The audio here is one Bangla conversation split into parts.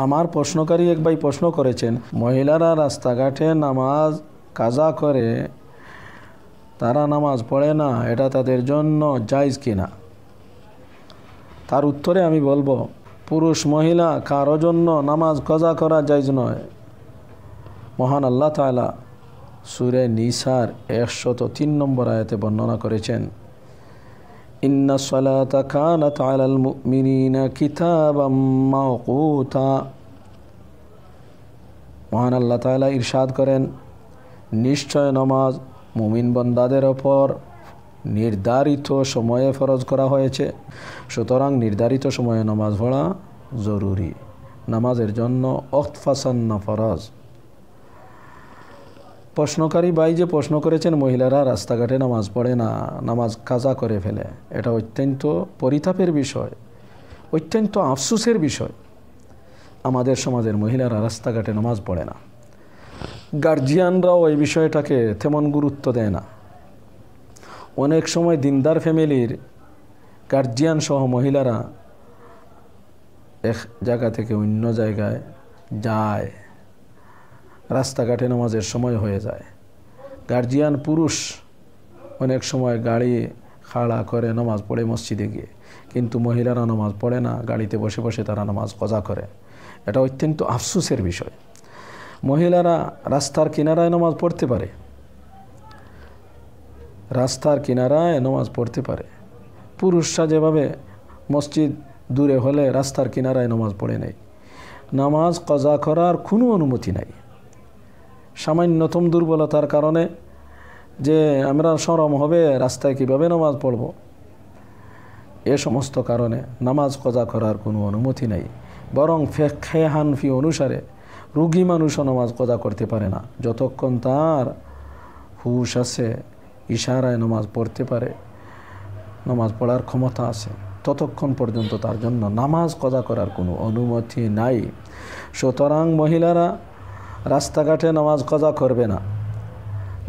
আমার প্রশ্নকারী এক ভাই প্রশ্ন করেছেন, মহিলারা রাস্তাঘাটে নামাজ কাজা করে তারা নামাজ পড়ে না, এটা তাদের জন্য জায়েজ কিনা? তার উত্তরে আমি বলবো, পুরুষ মহিলা কারো জন্য নামাজ কাজা করা জায়েজ নয়। মহান আল্লাহ তাআলা সূরা নিসার 103 নম্বর আয়াতে বর্ণনা করেছেন, ইন্না সলাতা কানাত আলাল মুমিনিনা কিতাবাম মাওকুতা। মহান আল্লাহ তাআলা ইরশাদ করেন, নিশ্চয় নামাজ মুমিন বান্দাদের ওপর নির্ধারিত সময়ে ফরজ করা হয়েছে। সুতরাং নির্ধারিত সময়ে নামাজ পড়া জরুরি। নামাজের জন্য ওয়াক্ত ফাসান্না ফরজ। প্রশ্নকারী ভাই যে প্রশ্ন করেছেন মহিলারা রাস্তাঘাটে নামাজ পড়ে না, নামাজ কাজা করে ফেলে, এটা অত্যন্ত পরিতাপের বিষয়, অত্যন্ত আফসোসের বিষয়। আমাদের সমাজের মহিলারা রাস্তাঘাটে নামাজ পড়ে না। গার্জিয়ানরাও এই বিষয়টাকে তেমন গুরুত্ব দেয় না। অনেক সময় দিনদার ফ্যামিলির গার্জিয়ান সহ মহিলারা এক জায়গা থেকে অন্য জায়গায় যায়, রাস্তাঘাটে নামাজের সময় হয়ে যায়। গার্জিয়ান পুরুষ অনেক সময় গাড়ি খাড়া করে নামাজ পড়ে মসজিদে গিয়ে, কিন্তু মহিলারা নামাজ পড়ে না, গাড়িতে বসে বসে তারা নামাজ কাজা করে। এটা অত্যন্ত আফসোসের বিষয়। মহিলারা রাস্তার কিনারায় নামাজ পড়তে পারে, রাস্তার কিনারায় নামাজ পড়তে পারে। পুরুষরা যেভাবে মসজিদ দূরে হলে রাস্তার কিনারায় নামাজ পড়ে নেই। নামাজ কাজা করার কোনো অনুমতি নাই। সামান্যতম দুর্বলতার কারণে যে আমরা শরম হবে রাস্তায় কিভাবে নামাজ পড়ব, এ সমস্ত কারণে নামাজ কাজা করার কোনো অনুমতি নাই। বরং ফিকহে হানফি অনুসারে রোগী মানুষও নামাজ কাজা করতে পারে না। যতক্ষণ তার হুশ আছে, ইশারায় নামাজ পড়তে পারে, নামাজ পড়ার ক্ষমতা আছে, ততক্ষণ পর্যন্ত তার জন্য নামাজ কাজা করার কোনো অনুমতি নাই। সুতরাং মহিলারা রাস্তাঘাটে নামাজ কাজা করবে না।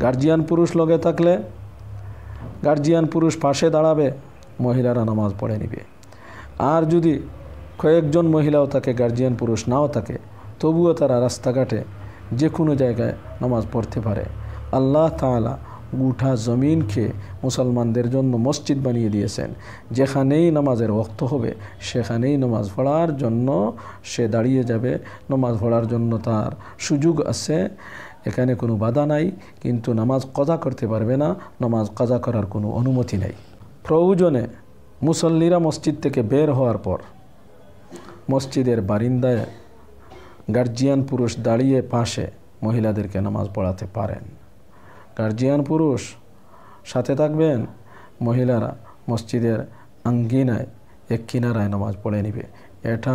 গার্জিয়ান পুরুষ লগে থাকলে গার্জিয়ান পুরুষ পাশে দাঁড়াবে, মহিলারা নামাজ পড়ে নিবে। আর যদি কয়েকজন মহিলাও থাকে, গার্জিয়ান পুরুষ নাও থাকে, তবুও তারা রাস্তাঘাটে যে কোনো জায়গায় নামাজ পড়তে পারে। আল্লাহ তাআলা গোটা জমিনকে মুসলমানদের জন্য মসজিদ বানিয়ে দিয়েছেন। যেখানেই নামাজের ওয়াক্ত হবে সেখানেই নামাজ পড়ার জন্য সে দাঁড়িয়ে যাবে, নামাজ পড়ার জন্য তার সুযোগ আছে, এখানে কোনো বাধা নাই। কিন্তু নামাজ কাজা করতে পারবে না, নামাজ কাজা করার কোনো অনুমতি নেই। প্রয়োজনে মুসল্লিরা মসজিদ থেকে বের হওয়ার পর মসজিদের বারিন্দায় গার্জিয়ান পুরুষ দাঁড়িয়ে পাশে মহিলাদেরকে নামাজ পড়াতে পারেন। গার্জিয়ান পুরুষ সাথে থাকবেন, মহিলারা মসজিদের আঙ্গিনায় এক কিনারায় নামাজ পড়ে নিবে। এটা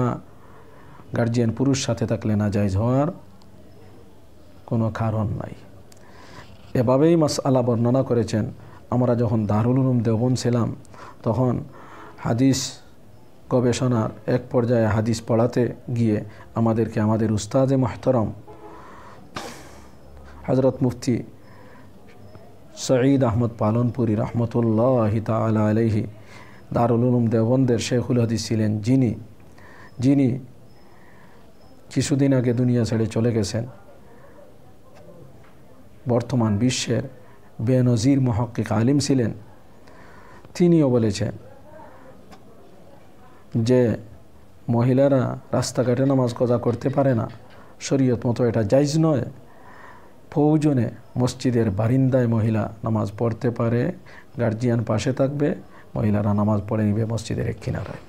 গার্জিয়ান পুরুষ সাথে থাকলে নাজায়েজ হওয়ার কোনো কারণ নাই। এভাবেই মাসআলা বর্ণনা করেছেন। আমরা যখন দারুল উলুম দেওবন্দ ছিলাম তখন হাদিস গবেষণার এক পর্যায়ে হাদিস পড়াতে গিয়ে আমাদেরকে আমাদের উস্তাদে মুহতারাম হযরত মুফতি সঈদ আহমদ পালনপুরি রহমতুল্লাহি তাআলা আলাইহি দারুল উলুম দেওবন্দের শেখুল হাদিস ছিলেন, যিনি কিছুদিন আগে দুনিয়া ছেড়ে চলে গেছেন। বর্তমান বিশ্বের বেনজির মুহাক্কিক আলিম ছিলেন। তিনিও বলেছেন যে মহিলারা রাস্তাঘাটে নামাজ কাজা করতে পারে না, শরীয়ত মতো এটা জায়েজ নয়। প্রয়োজনে মসজিদের বারিন্দায় মহিলা নামাজ পড়তে পারে, গার্জিয়ান পাশে থাকবে, মহিলারা নামাজ পড়ে নিবে মসজিদের এক কিনারায়।